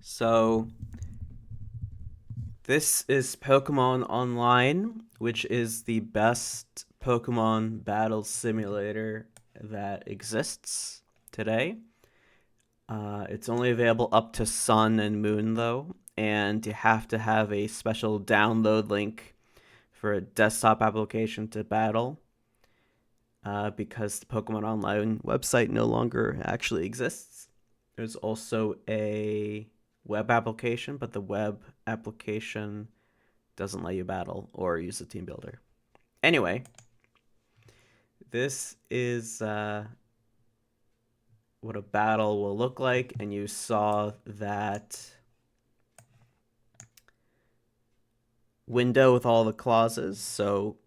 So this is Pokemon Online, which is the best Pokemon battle simulator that exists today. It's only available up to Sun and Moon though, and you have to have a special download link for a desktop application to battle. Because the Pokemon Online website no longer actually exists. There's also a web application, but the web application doesn't let you battle or use a team builder. Anyway, this is what a battle will look like, and you saw that window with all the clauses. So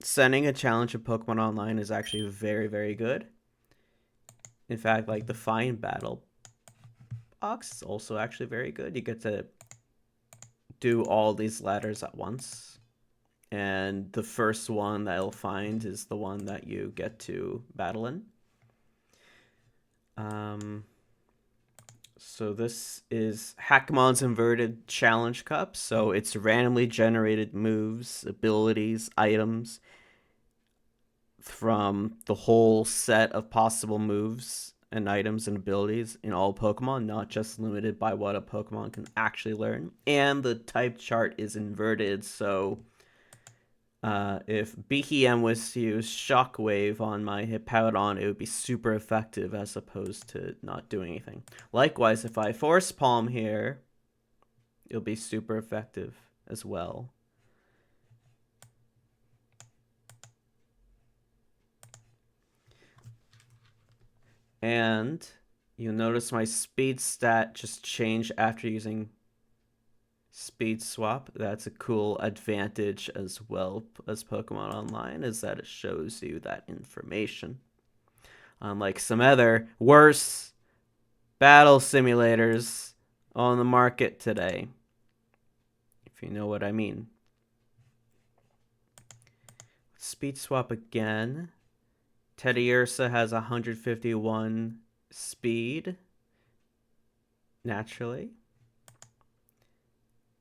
sending a challenge of Pokemon Online is actually very, very good. In fact, like the Find Battle box is also actually very good. You get to do all these ladders at once, and the first one that it'll find is the one that you get to battle in. So this is Hackmons Inverted Challenge Cup. So it's randomly generated moves, abilities, items from the whole set of possible moves and items and abilities in all Pokemon, not just limited by what a Pokemon can actually learn. And the type chart is inverted, so if BKM was to use Shockwave on my Hippowdon, it would be super effective as opposed to not doing anything. Likewise, if I Force Palm here, it'll be super effective as well. And you'll notice my speed stat just changed after using Speed Swap. That's a cool advantage as well as Pokemon Online, is that it shows you that information. Unlike some other worse battle simulators on the market today, if you know what I mean. Speed Swap again. Teddiursa has 151 speed, naturally.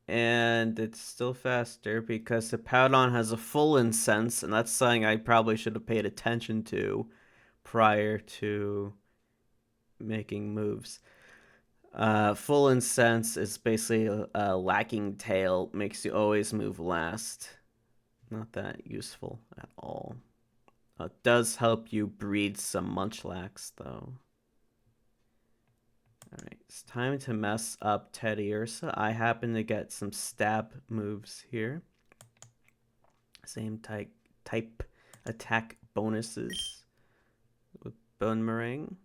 And it's still faster because the Hippowdon has a full incense, and that's something I probably should have paid attention to prior to making moves. Full incense is basically a lacking tail, makes you always move last. Not that useful at all. It does help you breed some Munchlax, though. Alright, it's time to mess up Teddiursa. I happen to get some stab moves here. Same type attack bonuses with Boomerang.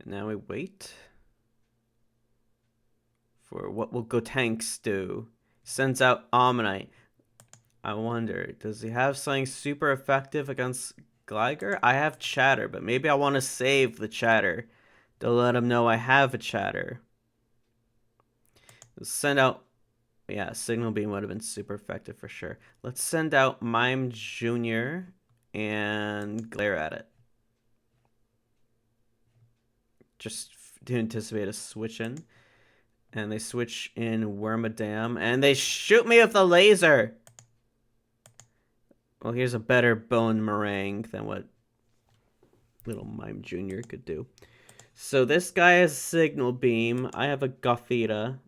And now we wait for what will Gotenks do. Sends out Omanyte. I wonder, does he have something super effective against Gligar? I have Chatter, but maybe I want to save the Chatter to let him know I have a Chatter. Let's send out, yeah, Signal Beam would have been super effective for sure. Let's send out Mime Jr. and glare at it. Just to anticipate a switch in. And they switch in Wormadam, and they shoot me with a laser! Well, here's a better Bone Meringue than what little Mime Jr. could do. So this guy has Signal Beam. I have a Gothita.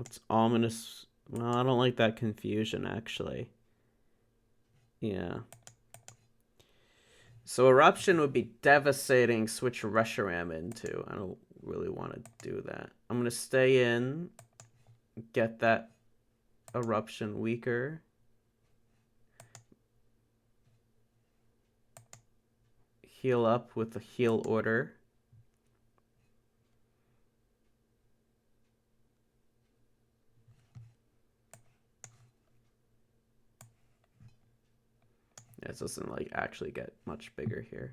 It's ominous. Well, I don't like that confusion, actually. Yeah. So Eruption would be devastating. Switch Reshiram into. I don't really want to do that. I'm going to stay in. Get that Eruption weaker. Heal up with the heal order. Yeah, it doesn't like actually get much bigger here.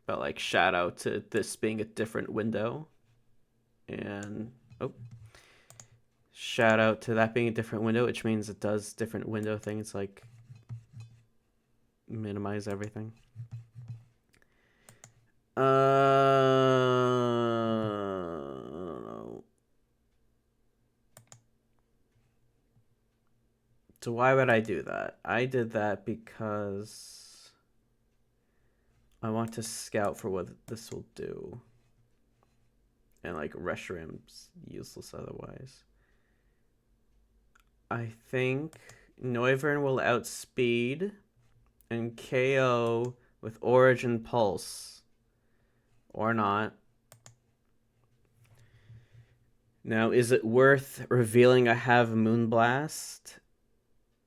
But like shout out to this being a different window. And shout out to that being a different window, which means it does different window things like minimize everything. I don't know. So why would I do that? I did that because I want to scout for what this will do. And like Reshram's useless otherwise. I think Noivern will outspeed and KO with Origin Pulse. Or not. Now, is it worth revealing I have Moonblast?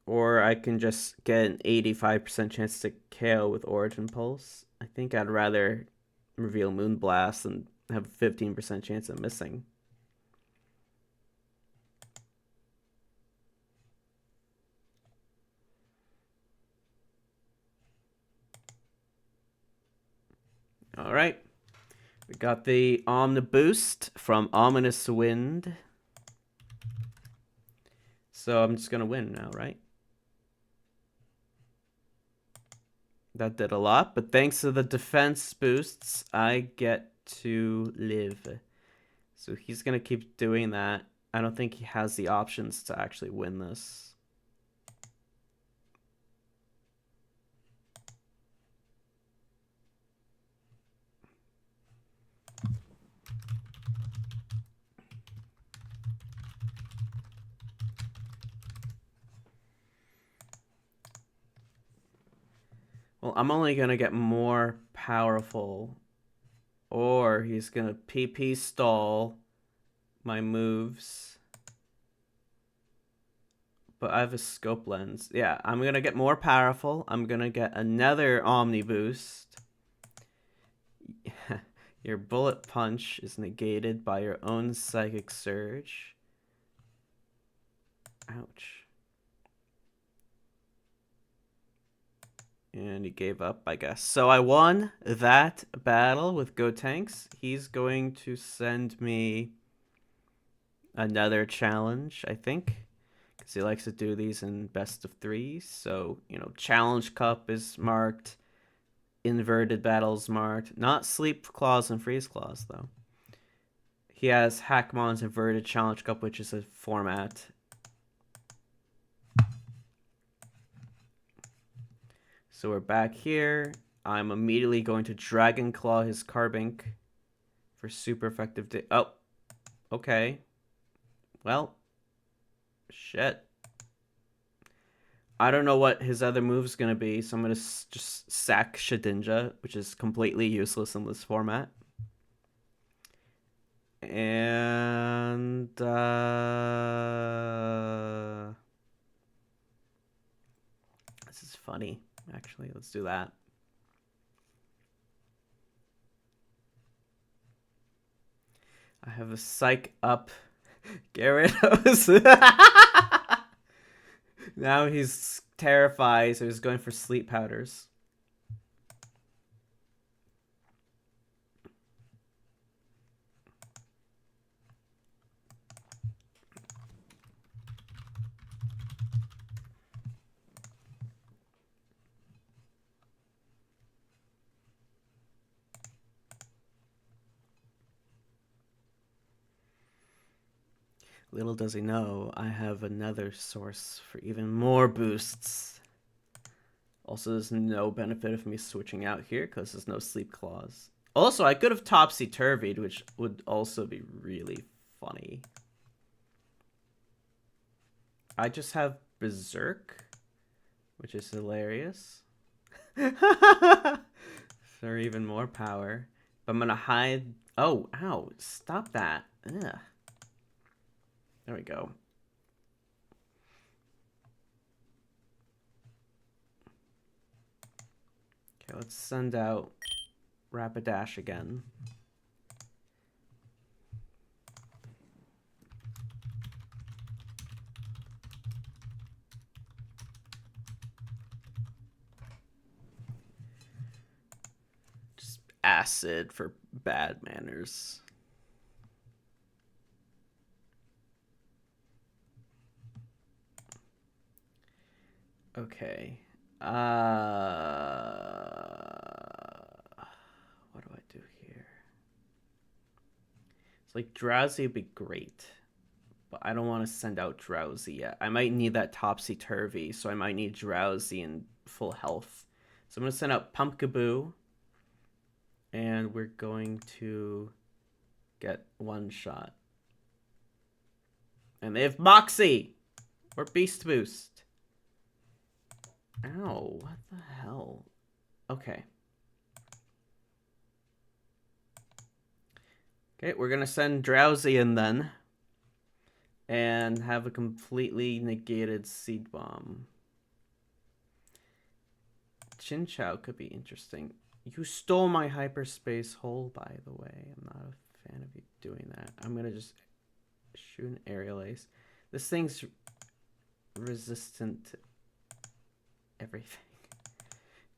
Or I can just get an 85% chance to KO with Origin Pulse? I think I'd rather reveal Moonblast and have a 15% chance of missing. All right. We got the Omniboost from Ominous Wind. So I'm just going to win now, right? That did a lot, but thanks to the defense boosts, I get to live. So he's going to keep doing that. I don't think he has the options to actually win this. Well, I'm only going to get more powerful. Or he's going to PP stall my moves. But I have a scope lens. Yeah, I'm going to get more powerful. I'm going to get another Omni boost. Your bullet punch is negated by your own psychic surge. Ouch. And he gave up, I guess. So I won that battle with Gotenks. He's going to send me another challenge, I think. Because he likes to do these in best of 3. So, you know, Challenge Cup is marked. Inverted battles marked. Not Sleep Claws and Freeze Claws, though. He has Hackmons Inverted Challenge Cup, which is a format. So we're back here. I'm immediately going to Dragon Claw his Carbink for super effective. Oh, okay. Well, shit. I don't know what his other move's going to be, so I'm going to just sack Shedinja, which is completely useless in this format. And, this is funny, actually. Let's do that. I have a Psych up Gyarados. Now he's terrified, so he's going for sleep powders. Little does he know, I have another source for even more boosts. Also, there's no benefit of me switching out here because there's no Sleep Claws. Also, I could have Topsy-Turvied, which would also be really funny. I just have Berserk, which is hilarious. For even more power. But I'm going to hide... Oh, ow. Stop that. Ugh. There we go. Okay, let's send out Rapidash again. Just acid for bad manners. Okay. What do I do here? It's like Drowsy would be great, but I don't want to send out Drowsy yet. I might need that Topsy-Turvy, so I might need Drowsy in full health. So I'm going to send out Pumpkaboo, and we're going to get one shot. And they have Moxie! Or Beast Boost. Ow, what the hell? Okay. Okay, we're gonna send Drowsy in then. And have a completely negated Seed Bomb. Chinchou could be interesting. You stole my hyperspace hole, by the way. I'm not a fan of you doing that. I'm gonna just shoot an Aerial Ace. This thing's resistant to everything.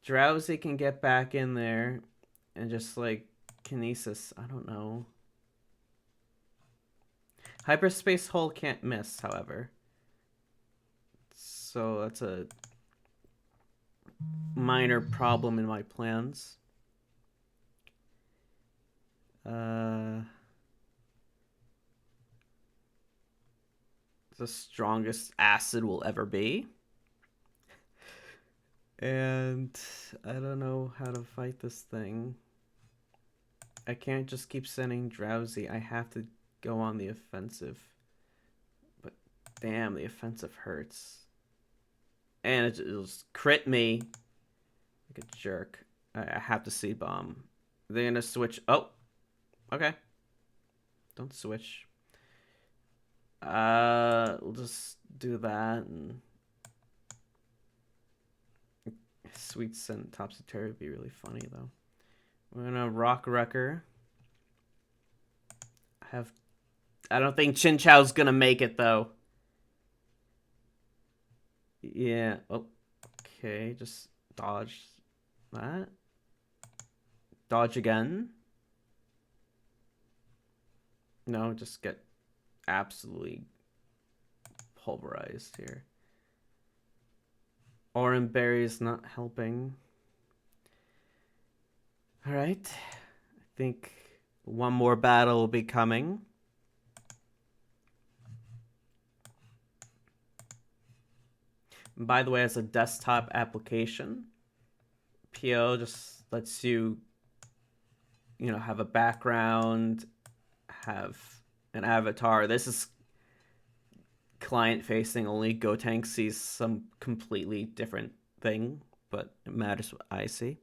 Drowsy can get back in there and just like Kinesis. I don't know. Hyperspace hole can't miss, however. So that's a minor problem in my plans. The strongest acid will ever be. And I don't know how to fight this thing. I can't just keep sending Drowsy. I have to go on the offensive. But damn, the offensive hurts. And it'll crit me like a jerk. I have to Seed Bomb. They're gonna switch. Oh, okay. Don't switch. We'll just do that and Sweet Scent Topsy-Turvy would be really funny though. We're gonna Rock Wrecker. I don't think Chinchou's gonna make it though. Yeah. Oh, okay. Just dodge that. Dodge again. No, just get absolutely pulverized here. Oran Berry's not helping. All right. I think one more battle will be coming. And by the way, as a desktop application, PO just lets you, have a background, have an avatar. This is client facing only. Gotenks sees some completely different thing, but it matters what I see.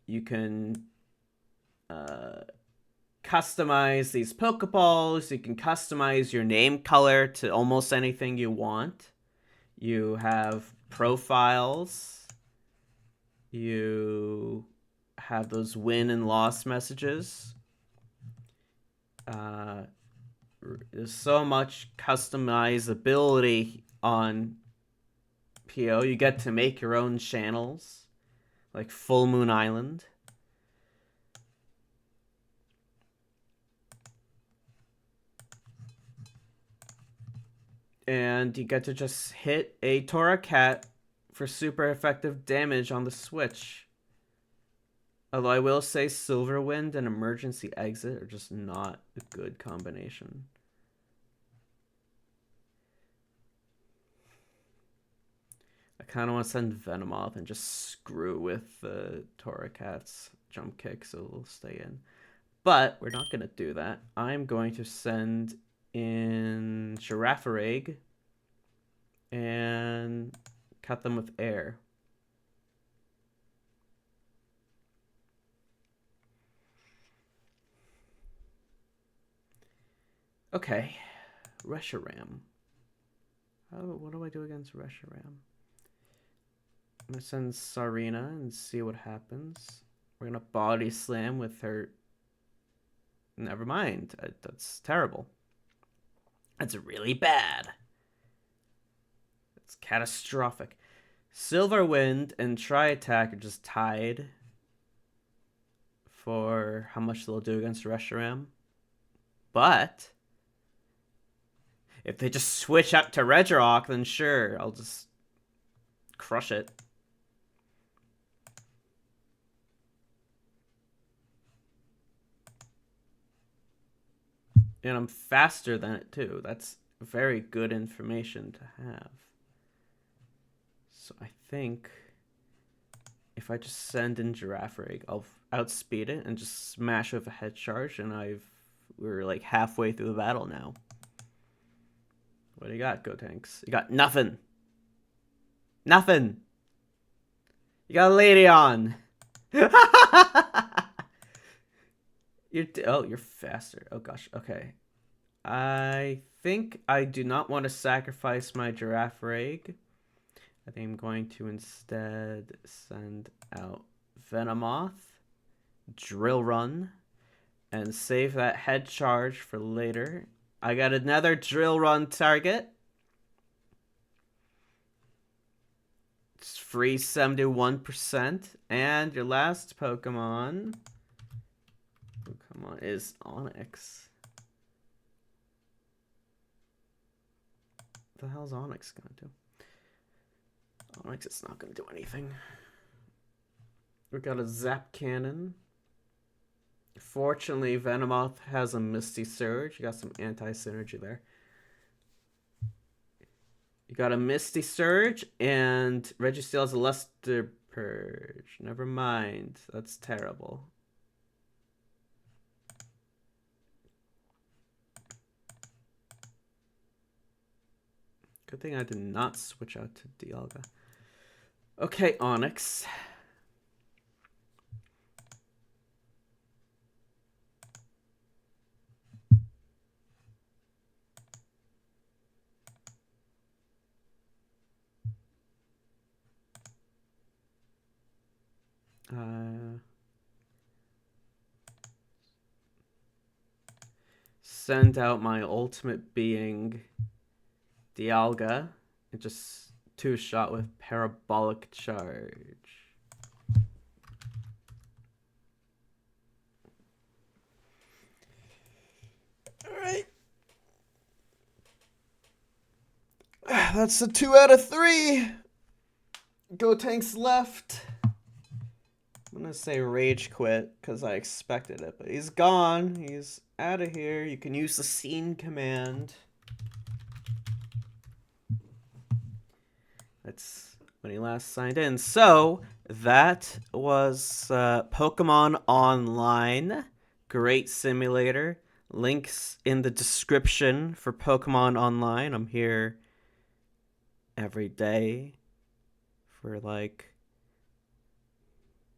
You can customize these Pokeballs. You can customize your name color to almost anything you want. You have profiles. You have those win and loss messages. There's so much customizability on PO. You get to make your own channels, like Full Moon Island. And you get to just hit a Torracat for super effective damage on the switch. Although I will say Silver Wind and Emergency Exit are just not a good combination. I kind of want to send Venomoth and just screw with the Torracat's jump kick so it'll stay in. But we're not going to do that. I'm going to send in Girafareg and cut them with air. Okay, Reshiram. What do I do against Reshiram? I'm gonna send Sarina and see what happens. We're gonna Body Slam with her. Never mind. That's terrible. That's really bad. It's catastrophic. Silver Wind and Tri Attack are just tied for how much they'll do against Reshiram. But if they just switch up to Regirock, then sure, I'll just crush it. And I'm faster than it too. That's very good information to have. So I think if I just send in Girafarig, I'll outspeed it and just smash with a head charge, and we're like halfway through the battle now. What do you got, Gotenks? You got nothing. Nothing. You got a lady on. You're faster. Oh gosh. Okay. I think I do not want to sacrifice my Girafarig. I think I'm going to instead send out Venomoth, Drill Run, and save that head charge for later. I got another Drill Run target. It's free 71%. And your last Pokemon is Onix. What the hell's Onix gonna do? Onix is not gonna do anything. We got a Zap Cannon. Fortunately, Venomoth has a Misty Surge. You got some anti-synergy there. You got a Misty Surge, and Registeel has a Luster Purge. Never mind. That's terrible. Good thing I did not switch out to Dialga. Okay, Onix. Send out my ultimate being Dialga and just two-shot with Parabolic Charge. Alright. That's a 2 out of 3. Gotenks left. I'm gonna say Rage Quit because I expected it, but he's gone. He's out of here. You can use the Scene command. That's when he last signed in. So that was Pokemon Online. Great simulator. Links in the description for Pokemon Online. I'm here every day for like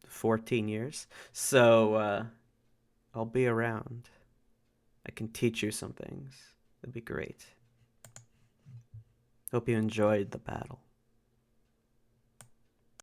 14 years. So I'll be around. I can teach you some things. It'd be great. Hope you enjoyed the battle.